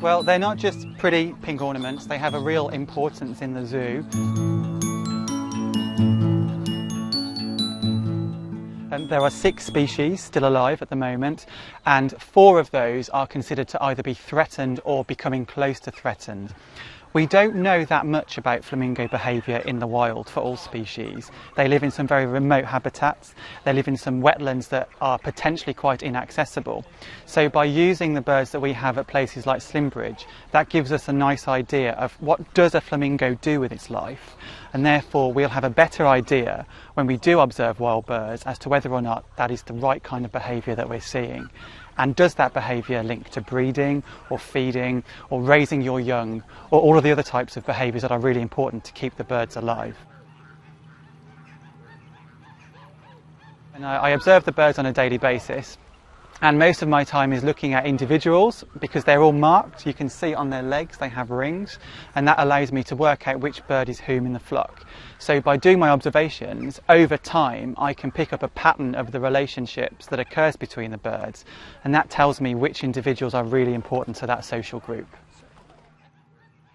Well, they're not just pretty pink ornaments, they have a real importance in the zoo. There are 6 species still alive at the moment, and 4 of those are considered to either be threatened or becoming close to threatened. We don't know that much about flamingo behaviour in the wild for all species. They live in some very remote habitats, they live in some wetlands that are potentially quite inaccessible. So by using the birds that we have at places like Slimbridge, that gives us a nice idea of what does a flamingo do with its life, and therefore we'll have a better idea when we do observe wild birds as to whether or not that is the right kind of behaviour that we're seeing. And does that behaviour link to breeding or feeding or raising your young, or all of the other types of behaviours that are really important to keep the birds alive? And I observe the birds on a daily basis, and most of my time is looking at individuals because they're all marked. You can see on their legs they have rings, and that allows me to work out which bird is whom in the flock. So by doing my observations over time, I can pick up a pattern of the relationships that occurs between the birds, and that tells me which individuals are really important to that social group.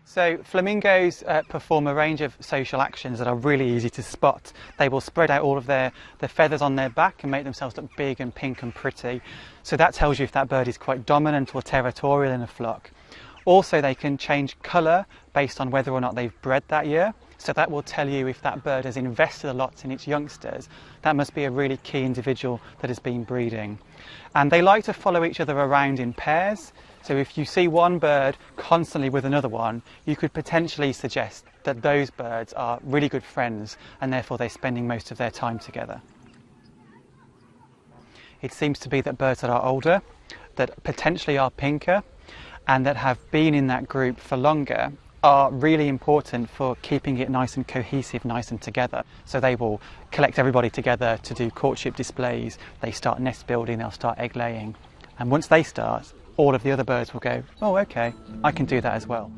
So flamingos perform a range of social actions that are really easy to spot. They will spread out all of the feathers on their back and make themselves look big and pink and pretty. So that tells you if that bird is quite dominant or territorial in a flock. Also, they can change colour based on whether or not they've bred that year. So that will tell you if that bird has invested a lot in its youngsters. That must be a really key individual that has been breeding. And they like to follow each other around in pairs. So if you see one bird constantly with another one, you could potentially suggest that those birds are really good friends and therefore they're spending most of their time together. It seems to be that birds that are older, that potentially are pinker, and that have been in that group for longer are really important for keeping it nice and cohesive, nice and together. So they will collect everybody together to do courtship displays, they start nest building, they'll start egg laying, and once they start, all of the other birds will go, oh okay, I can do that as well.